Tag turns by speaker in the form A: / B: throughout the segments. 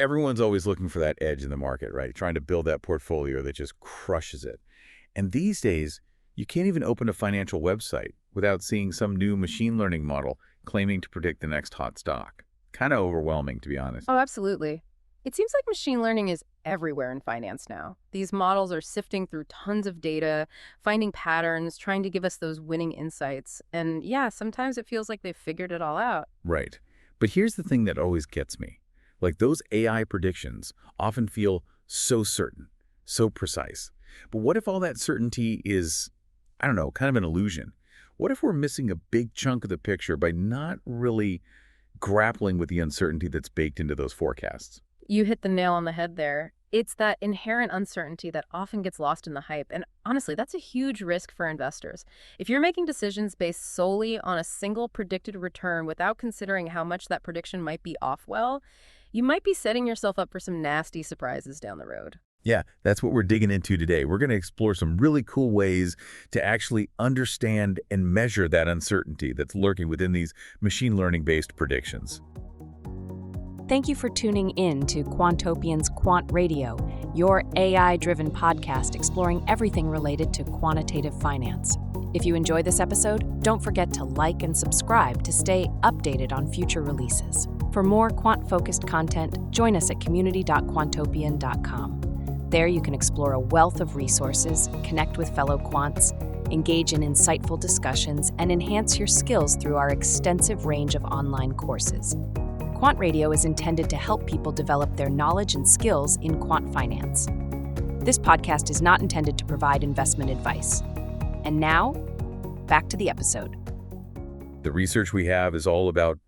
A: everyone's always looking for that edge in the market, right? Trying to build that portfolio that just crushes it. And these days, you can't even open a financial website without seeing some new machine learning model claiming to predict the next hot stock. Kind of overwhelming, to be honest.
B: Oh, absolutely. It seems like machine learning is everywhere in finance now. These models are sifting through tons of data, finding patterns, trying to give us those winning insights. And yeah, sometimes it feels like they've figured it all out.
A: Right. But here's the thing that always gets me. Like, those AI predictions often feel so certain, so precise. But what if all that certainty is, I don't know, kind of an illusion? What if we're missing a big chunk of the picture by not really grappling with the uncertainty that's baked into those forecasts?
B: You hit the nail on the head there. It's that inherent uncertainty that often gets lost in the hype. And honestly, that's a huge risk for investors. If you're making decisions based solely on a single predicted return without considering how much that prediction might be off, well, you might be setting yourself up for some nasty surprises down the road.
A: Yeah, that's what we're digging into today. We're going to explore some really cool ways to actually understand and measure that uncertainty that's lurking within these machine learning-based predictions.
C: Thank you for tuning in to Quantopian's Quant Radio, your AI-driven podcast exploring everything related to quantitative finance. If you enjoyed this episode, don't forget to like and subscribe to stay updated on future releases. For more quant-focused content, join us at community.quantopian.com. There you can explore a wealth of resources, connect with fellow quants, engage in insightful discussions, and enhance your skills through our extensive range of online courses. Quant Radio is intended to help people develop their knowledge and skills in quant finance. This podcast is not intended to provide investment advice. And now, back to the episode.
A: The research we have is all about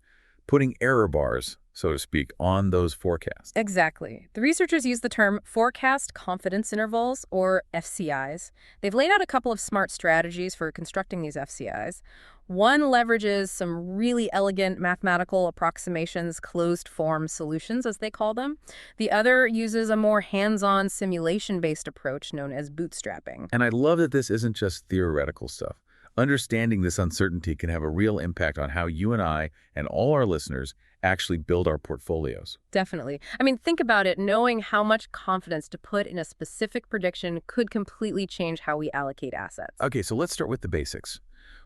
A: putting error bars, so to speak, on those forecasts.
B: Exactly. The researchers use the term forecast confidence intervals, or FCIs. They've laid out a couple of smart strategies for constructing these FCIs. One leverages some really elegant mathematical approximations, closed-form solutions, as they call them. The other uses a more hands-on simulation-based approach known as bootstrapping.
A: And I love that this isn't just theoretical stuff. Understanding this uncertainty can have a real impact on how you and I and all our listeners actually build our portfolios.
B: Definitely. I mean, think about it. Knowing how much confidence to put in a specific prediction could completely change how we allocate assets.
A: Okay, so let's start with the basics.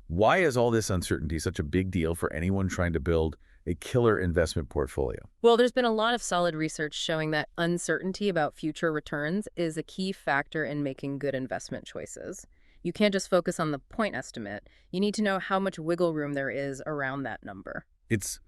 A: Why is all this uncertainty such a big deal for anyone trying to build a killer investment portfolio?
B: Well, there's been a lot of solid research showing that uncertainty about future returns is a key factor in making good investment choices. You can't just focus on the point estimate. You need to know how much wiggle room there is around that number.
A: It's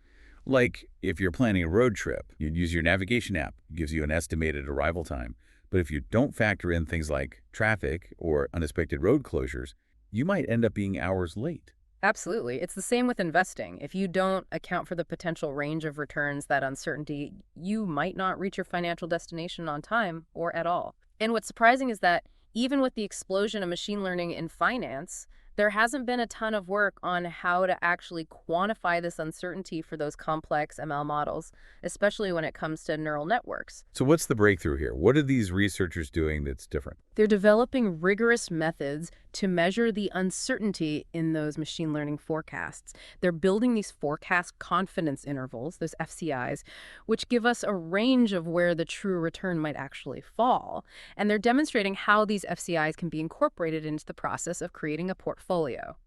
A: like if you're planning a road trip, you'd use your navigation app. It gives you an estimated arrival time. But if you don't factor in things like traffic or unexpected road closures, you might end up being hours late.
B: Absolutely. It's the same with investing. If you don't account for the potential range of returns, that uncertainty, you might not reach your financial destination on time or at all. And what's surprising is that even with the explosion of machine learning in finance, there hasn't been a ton of work on how to actually quantify this uncertainty for those complex ML models, especially when it comes to neural networks.
A: So what's the breakthrough here? What are these researchers doing that's different?
B: They're developing rigorous methods to measure the uncertainty in those machine learning forecasts. They're building these forecast confidence intervals, those FCIs, which give us a range of where the true return might actually fall. And they're demonstrating how these FCIs can be incorporated into the process of creating a portfolio.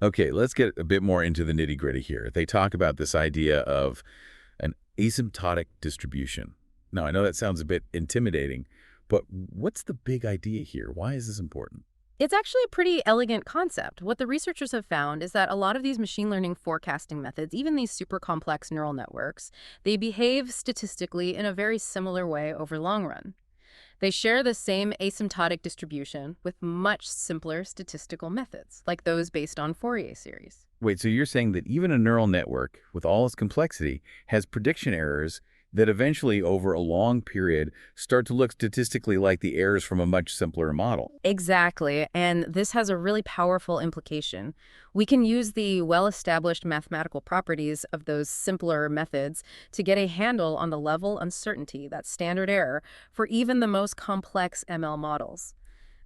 A: Okay, let's get a bit more into the nitty-gritty here. They talk about this idea of an asymptotic distribution. Now, I know that sounds a bit intimidating, but what's the big idea here? Why is this important?
B: It's actually a pretty elegant concept. What the researchers have found is that a lot of these machine learning forecasting methods, even these super complex neural networks, they behave statistically in a very similar way over the long run. They share the same asymptotic distribution with much simpler statistical methods, like those based on Fourier series.
A: Wait, so you're saying that even a neural network, with all its complexity, has prediction errors that eventually, over a long period, start to look statistically like the errors from a much simpler model?
B: Exactly, and this has a really powerful implication. We can use the well-established mathematical properties of those simpler methods to get a handle on the level uncertainty, that standard error, for even the most complex ML models.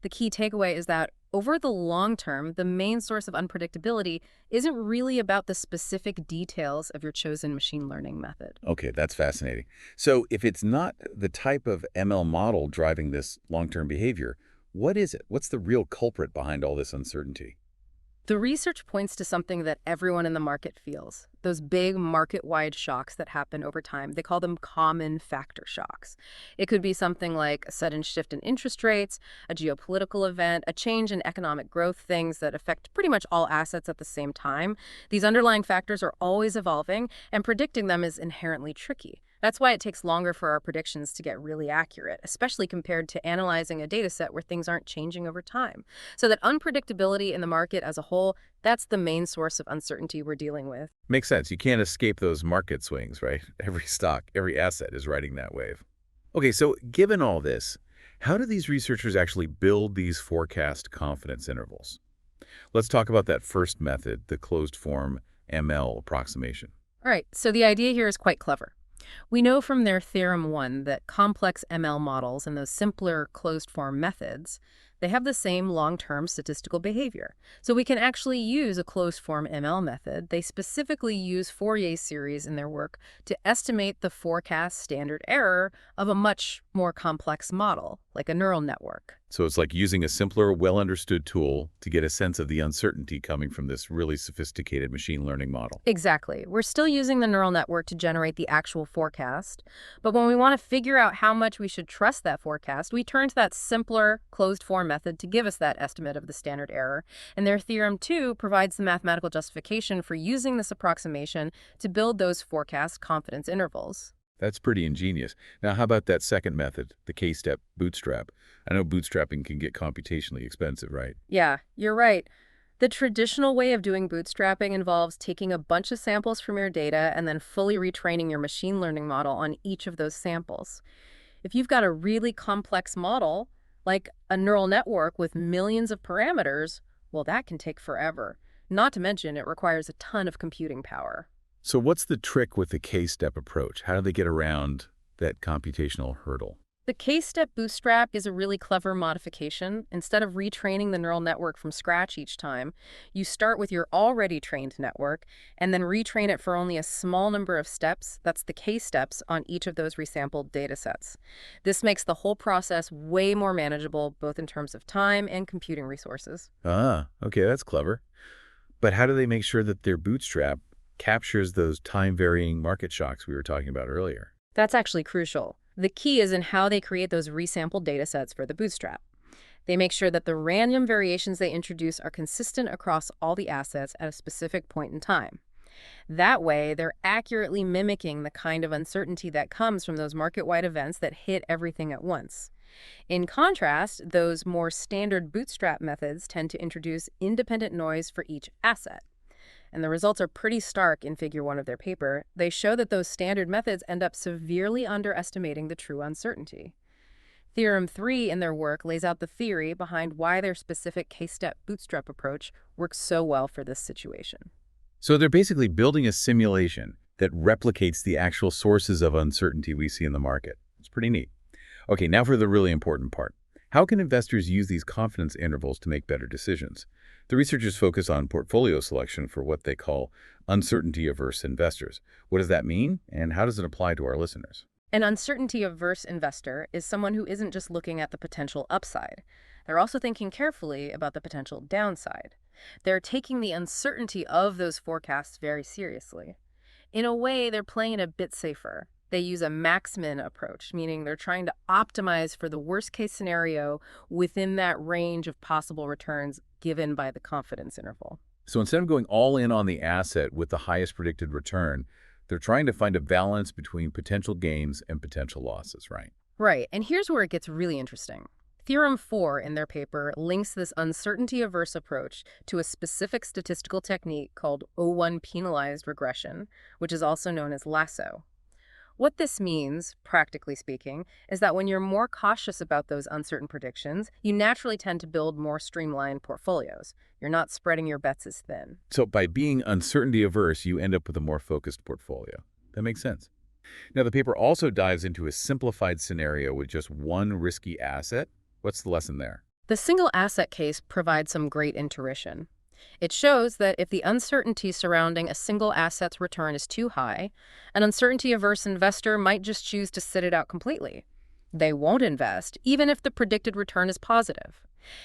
B: The key takeaway is that over the long term, the main source of unpredictability isn't really about the specific details of your chosen machine learning method.
A: Okay, that's fascinating. So if it's not the type of ML model driving this long-term behavior, what is it? What's the real culprit behind all this uncertainty?
B: The research points to something that everyone in the market feels, those big market-wide shocks that happen over time. They call them common factor shocks. It could be something like a sudden shift in interest rates, a geopolitical event, a change in economic growth, things that affect pretty much all assets at the same time. These underlying factors are always evolving, and predicting them is inherently tricky. That's why it takes longer for our predictions to get really accurate, especially compared to analyzing a data set where things aren't changing over time. So that unpredictability in the market as a whole, that's the main source of uncertainty we're dealing with.
A: Makes sense. You can't escape those market swings, right? Every stock, every asset is riding that wave. Okay, so given all this, how do these researchers actually build these forecast confidence intervals? Let's talk about that first method, the closed form ML approximation.
B: All right, so the idea here is quite clever. We know from their Theorem 1 that complex ML models and those simpler closed-form methods, they have the same long-term statistical behavior. So we can actually use a closed-form ML method. They specifically use Fourier series in their work to estimate the forecast standard error of a much more complex model, like a neural network.
A: So it's like using a simpler, well-understood tool to get a sense of the uncertainty coming from this really sophisticated machine learning model.
B: Exactly. We're still using the neural network to generate the actual forecast, but when we want to figure out how much we should trust that forecast, we turn to that simpler, closed-form method to give us that estimate of the standard error. And their Theorem 2 provides the mathematical justification for using this approximation to build those forecast confidence intervals.
A: That's pretty ingenious. Now, how about that second method, the K-step bootstrap? I know bootstrapping can get computationally expensive, right?
B: Yeah, you're right. The traditional way of doing bootstrapping involves taking a bunch of samples from your data and then fully retraining your machine learning model on each of those samples. If you've got a really complex model, like a neural network with millions of parameters, well, that can take forever. Not to mention, it requires a ton of computing power.
A: So what's the trick with the K-step approach? How do they get around that computational hurdle?
B: The K-step bootstrap is a really clever modification. Instead of retraining the neural network from scratch each time, you start with your already trained network and then retrain it for only a small number of steps, that's the K-steps, on each of those resampled data sets. This makes the whole process way more manageable, both in terms of time and computing resources.
A: Ah, okay, that's clever. But how do they make sure that their bootstrap captures those time-varying market shocks we were talking about earlier?
B: That's actually crucial. The key is in how they create those resampled data sets for the bootstrap. They make sure that the random variations they introduce are consistent across all the assets at a specific point in time. That way, they're accurately mimicking the kind of uncertainty that comes from those market-wide events that hit everything at once. In contrast, those more standard bootstrap methods tend to introduce independent noise for each asset. And the results are pretty stark in Figure 1 of their paper. They show that those standard methods end up severely underestimating the true uncertainty. Theorem 3 in their work lays out the theory behind why their specific K-step bootstrap approach works so well for this situation.
A: So they're basically building a simulation that replicates the actual sources of uncertainty we see in the market. It's pretty neat. Okay, now for the really important part. How can investors use these confidence intervals to make better decisions? The researchers focus on portfolio selection for what they call uncertainty-averse investors. What does that mean, and how does it apply to our listeners?
B: An uncertainty-averse investor is someone who isn't just looking at the potential upside. They're also thinking carefully about the potential downside. They're taking the uncertainty of those forecasts very seriously. In a way, they're playing it a bit safer. They use a max-min approach, meaning they're trying to optimize for the worst-case scenario within that range of possible returns given by the confidence interval.
A: So instead of going all in on the asset with the highest predicted return, they're trying to find a balance between potential gains and potential losses, right?
B: Right, and here's where it gets really interesting. Theorem 4 in their paper links this uncertainty-averse approach to a specific statistical technique called O1 penalized regression, which is also known as lasso. What this means, practically speaking, is that when you're more cautious about those uncertain predictions, you naturally tend to build more streamlined portfolios. You're not spreading your bets as thin.
A: So by being uncertainty averse, you end up with a more focused portfolio. That makes sense. Now, the paper also dives into a simplified scenario with just one risky asset. What's the lesson there?
B: The single asset case provides some great intuition. It shows that if the uncertainty surrounding a single asset's return is too high, an uncertainty-averse investor might just choose to sit it out completely. They won't invest, even if the predicted return is positive.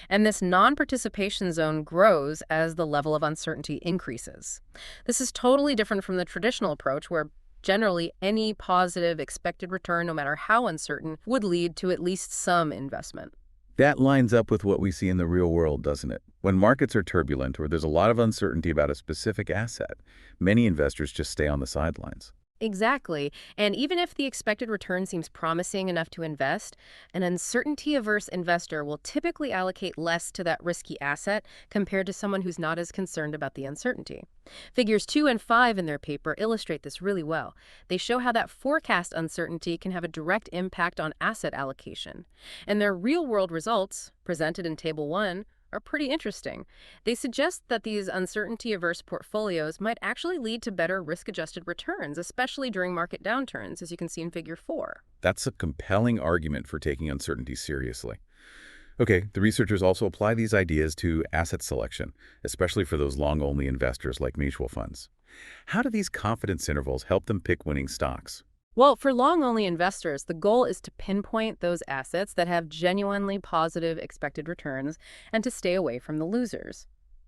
B: And this non-participation zone grows as the level of uncertainty increases. This is totally different from the traditional approach where generally any positive expected return, no matter how uncertain, would lead to at least some investment.
A: That lines up with what we see in the real world, doesn't it? When markets are turbulent or there's a lot of uncertainty about a specific asset, many investors just stay on the sidelines.
B: Exactly. And even if the expected return seems promising enough to invest, an uncertainty-averse investor will typically allocate less to that risky asset compared to someone who's not as concerned about the uncertainty. Figures 2 and 5 in their paper illustrate this really well. They show how that forecast uncertainty can have a direct impact on asset allocation. And their real-world results, presented in Table 1, are pretty interesting. They suggest that these uncertainty-averse portfolios might actually lead to better risk-adjusted returns, especially during market downturns, as you can see in Figure 4.
A: That's a compelling argument for taking uncertainty seriously. Okay, the researchers also apply these ideas to asset selection, especially for those long-only investors like mutual funds. How do these confidence intervals help them pick winning stocks?
B: Well, for long-only investors, the goal is to pinpoint those assets that have genuinely positive expected returns and to stay away from the losers.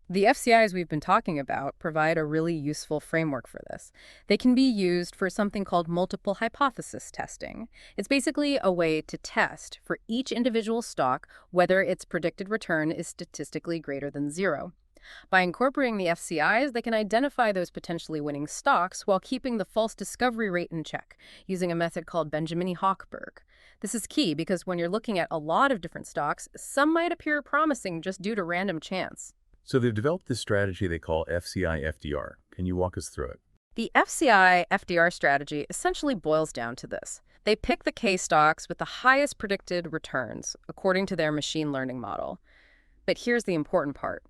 B: The FCIs we've been talking about provide a really useful framework for this. They can be used for something called multiple hypothesis testing. It's basically a way to test for each individual stock whether its predicted return is statistically greater than 0. By incorporating the FCIs, they can identify those potentially winning stocks while keeping the false discovery rate in check, using a method called Benjamin-Hochberg. This is key because when you're looking at a lot of different stocks, some might appear promising just due to random chance.
A: So they've developed this strategy they call FCI-FDR. Can you walk us through it?
B: The FCI-FDR strategy essentially boils down to this. They pick the K stocks with the highest predicted returns, according to their machine learning model. But here's the important part.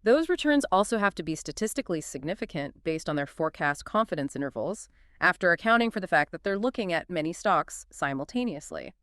B: Those returns also have to be statistically significant based on their forecast confidence intervals, after accounting for the fact that they're looking at many stocks simultaneously.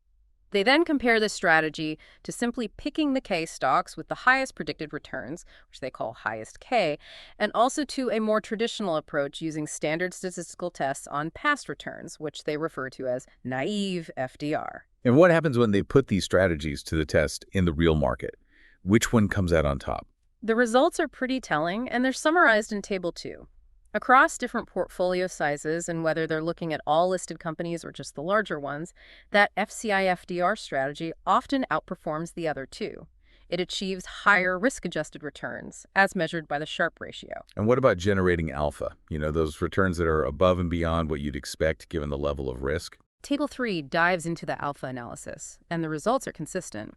B: They then compare this strategy to simply picking the K stocks with the highest predicted returns, which they call highest K, and also to a more traditional approach using standard statistical tests on past returns, which they refer to as naive FDR.
A: And what happens when they put these strategies to the test in the real market? Which one comes out on top?
B: The results are pretty telling, and they're summarized in Table 2. Across different portfolio sizes and whether they're looking at all listed companies or just the larger ones, that FCI-FDR strategy often outperforms the other two. It achieves higher risk-adjusted returns, as measured by the Sharpe ratio.
A: And what about generating alpha? Those returns that are above and beyond what you'd expect given the level of risk?
B: Table 3 dives into the alpha analysis, and the results are consistent.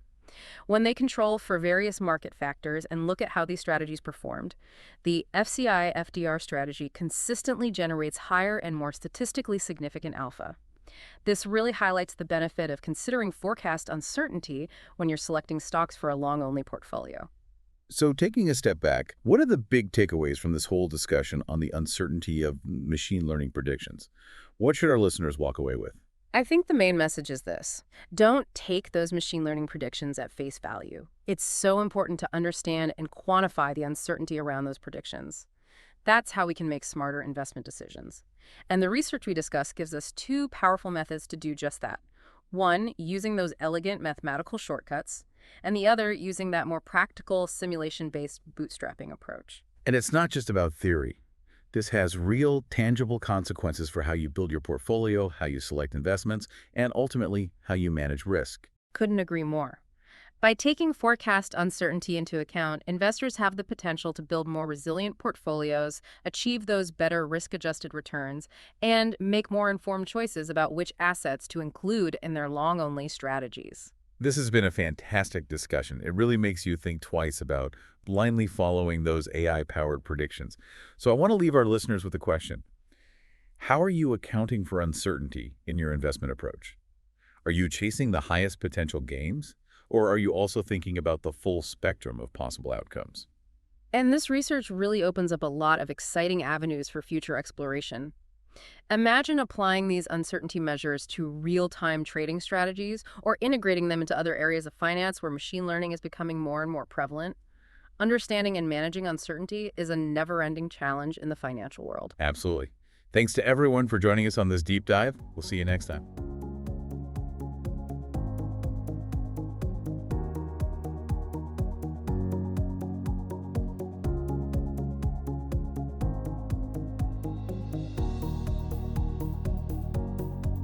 B: When they control for various market factors and look at how these strategies performed, the FCI-FDR strategy consistently generates higher and more statistically significant alpha. This really highlights the benefit of considering forecast uncertainty when you're selecting stocks for a long-only portfolio.
A: So taking a step back, what are the big takeaways from this whole discussion on the uncertainty of machine learning predictions? What should our listeners walk away with?
B: I think the main message is this. Don't take those machine learning predictions at face value. It's so important to understand and quantify the uncertainty around those predictions. That's how we can make smarter investment decisions. And the research we discussed gives us two powerful methods to do just that. One, using those elegant mathematical shortcuts, and the other, using that more practical simulation-based bootstrapping approach.
A: And it's not just about theory. This has real, tangible consequences for how you build your portfolio, how you select investments, and ultimately, how you manage risk.
B: Couldn't agree more. By taking forecast uncertainty into account, investors have the potential to build more resilient portfolios, achieve those better risk-adjusted returns, and make more informed choices about which assets to include in their long-only strategies.
A: This has been a fantastic discussion. It really makes you think twice about blindly following those AI-powered predictions. So I want to leave our listeners with a question. How are you accounting for uncertainty in your investment approach? Are you chasing the highest potential gains, or are you also thinking about the full spectrum of possible outcomes?
B: And this research really opens up a lot of exciting avenues for future exploration. Imagine applying these uncertainty measures to real-time trading strategies or integrating them into other areas of finance where machine learning is becoming more and more prevalent. Understanding and managing uncertainty is a never-ending challenge in the financial world.
A: Absolutely. Thanks to everyone for joining us on this deep dive. We'll see you next time.